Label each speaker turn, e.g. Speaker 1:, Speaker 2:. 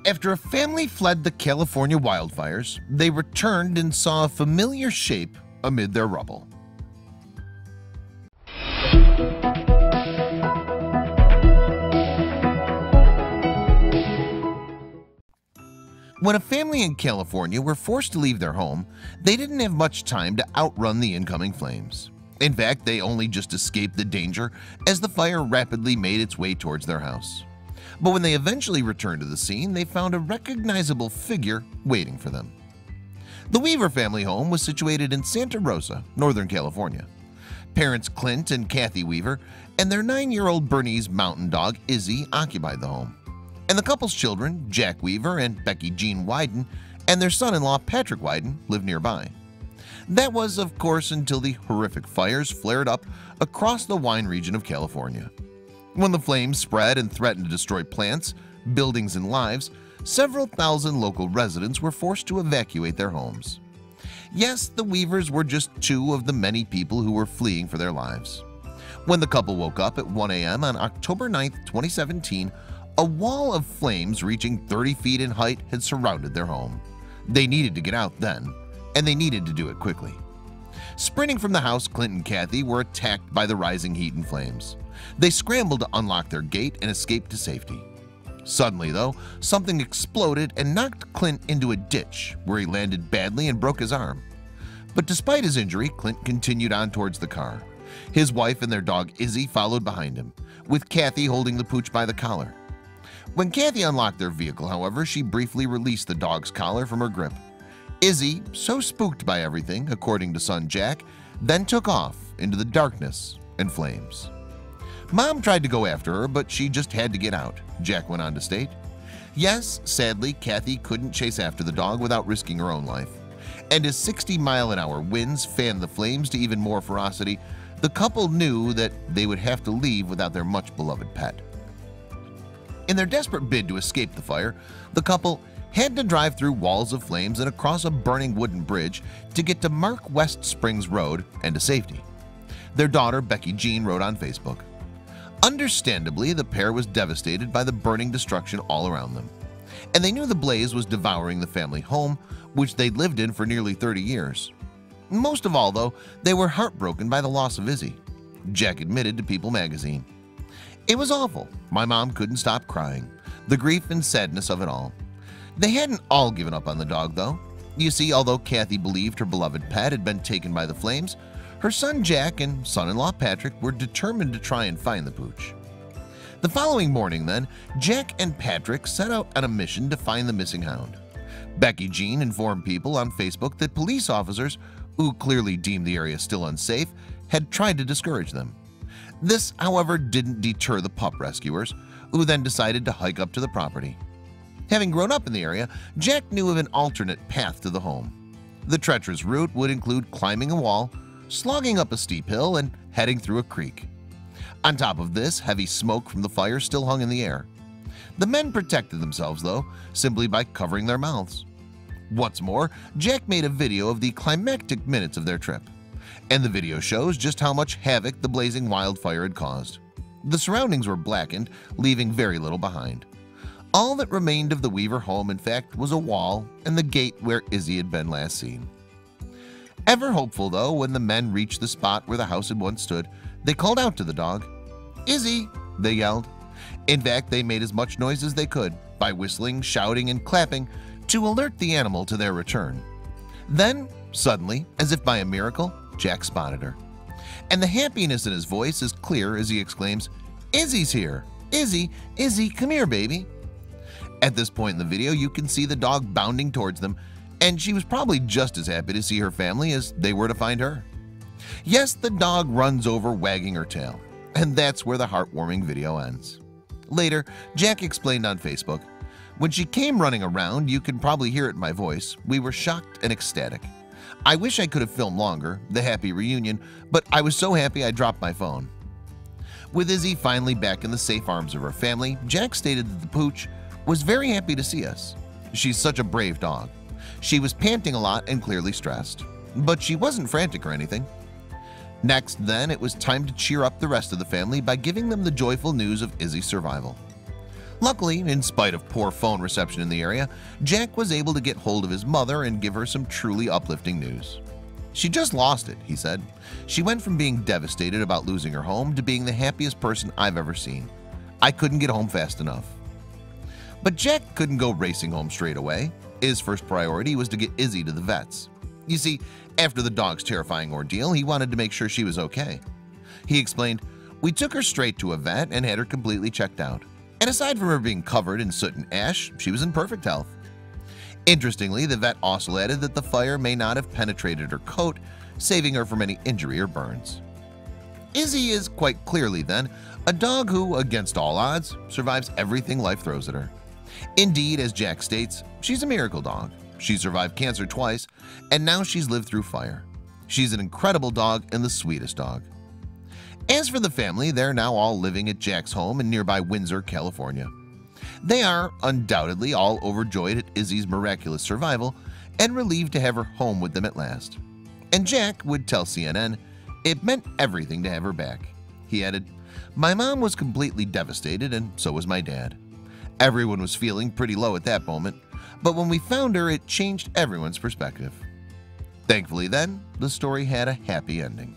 Speaker 1: After a family fled the California wildfires, they returned and saw a familiar shape amid their rubble. When a family in California were forced to leave their home, they didn't have much time to outrun the incoming flames. In fact, they only just escaped the danger as the fire rapidly made its way towards their house. But when they eventually returned to the scene, they found a recognizable figure waiting for them. The Weaver family home was situated in Santa Rosa, Northern California. Parents Clint and Kathy Weaver and their 9-year-old Bernese mountain dog Izzy occupied the home. And the couple's children, Jack Weaver and Becky Jean Wyden, and their son-in-law Patrick Wyden lived nearby. That was, of course, until the horrific fires flared up across the wine region of California. When the flames spread and threatened to destroy plants, buildings, and lives, several thousand local residents were forced to evacuate their homes. Yes, the Weavers were just two of the many people who were fleeing for their lives. When the couple woke up at 1 a.m. on October 9, 2017, a wall of flames reaching 30 feet in height had surrounded their home. They needed to get out then, and they needed to do it quickly. Sprinting from the house, Clint and Kathy were attacked by the rising heat and flames. They scrambled to unlock their gate and escape to safety. Suddenly, though, something exploded and knocked Clint into a ditch where he landed badly and broke his arm. But despite his injury, Clint continued on towards the car. His wife and their dog Izzy followed behind him, with Kathy holding the pooch by the collar. When Kathy unlocked their vehicle, however, she briefly released the dog's collar from her grip. Izzy, so spooked by everything, according to son Jack, then took off into the darkness and flames. Mom tried to go after her, but she just had to get out, Jack went on to state. Yes, sadly, Kathy couldn't chase after the dog without risking her own life. And as 60-mile-an-hour winds fanned the flames to even more ferocity, the couple knew that they would have to leave without their much-beloved pet. In their desperate bid to escape the fire, the couple had to drive through walls of flames and across a burning wooden bridge to get to Mark West Springs Road and to safety. Their daughter, Becky Jean, wrote on Facebook, "Understandably, the pair was devastated by the burning destruction all around them, and they knew the blaze was devouring the family home, which they'd lived in for nearly 30 years. Most of all, though, they were heartbroken by the loss of Izzy," Jack admitted to People magazine. "It was awful. My mom couldn't stop crying. The grief and sadness of it all. They hadn't all given up on the dog, though. You see, although Kathy believed her beloved pet had been taken by the flames, her son Jack and son-in-law Patrick were determined to try and find the pooch." The following morning, then, Jack and Patrick set out on a mission to find the missing hound. Becky Jean informed People on Facebook that police officers, who clearly deemed the area still unsafe, had tried to discourage them. This, however, didn't deter the pup rescuers, who then decided to hike up to the property. Having grown up in the area, Jack knew of an alternate path to the home. The treacherous route would include climbing a wall, slogging up a steep hill, and heading through a creek. On top of this, heavy smoke from the fire still hung in the air. The men protected themselves, though, simply by covering their mouths. What's more, Jack made a video of the climactic minutes of their trip, and the video shows just how much havoc the blazing wildfire had caused. The surroundings were blackened, leaving very little behind. All that remained of the Weaver home, in fact, was a wall and the gate where Izzy had been last seen. Ever hopeful, though, when the men reached the spot where the house had once stood, they called out to the dog. "Izzy!" they yelled. In fact, they made as much noise as they could by whistling, shouting, and clapping to alert the animal to their return. Then, suddenly, as if by a miracle, Jack spotted her. And the happiness in his voice is clear as he exclaims, "Izzy's here! Izzy, Izzy, come here, baby!" At this point in the video, you can see the dog bounding towards them, and she was probably just as happy to see her family as they were to find her. Yes, the dog runs over wagging her tail, and that's where the heartwarming video ends. Later, Jack explained on Facebook, "When she came running around, you can probably hear it in my voice, we were shocked and ecstatic. I wish I could have filmed longer, the happy reunion, but I was so happy I dropped my phone." With Izzy finally back in the safe arms of her family, Jack stated that the pooch was very happy to see us. She's such a brave dog. She was panting a lot and clearly stressed, but she wasn't frantic or anything. Next, then, it was time to cheer up the rest of the family by giving them the joyful news of Izzy's survival. Luckily, in spite of poor phone reception in the area, Jack was able to get hold of his mother and give her some truly uplifting news. "She just lost it," he said. "She went from being devastated about losing her home to being the happiest person I've ever seen. I couldn't get home fast enough." But Jack couldn't go racing home straight away. His first priority was to get Izzy to the vets. You see, after the dog's terrifying ordeal, he wanted to make sure she was okay. He explained, "We took her straight to a vet and had her completely checked out. And aside from her being covered in soot and ash, she was in perfect health." Interestingly, the vet also added that the fire may not have penetrated her coat, saving her from any injury or burns. Izzy is quite clearly, then, a dog who, against all odds, survives everything life throws at her. Indeed, as Jack states, she's a miracle dog. She survived cancer twice, and now she's lived through fire. She's an incredible dog and the sweetest dog. As for the family, they're now all living at Jack's home in nearby Windsor, California. They are undoubtedly all overjoyed at Izzy's miraculous survival and relieved to have her home with them at last. And Jack would tell CNN it meant everything to have her back. He added, "My mom was completely devastated, and so was my dad. Everyone was feeling pretty low at that moment, but when we found her, it changed everyone's perspective." Thankfully then, the story had a happy ending.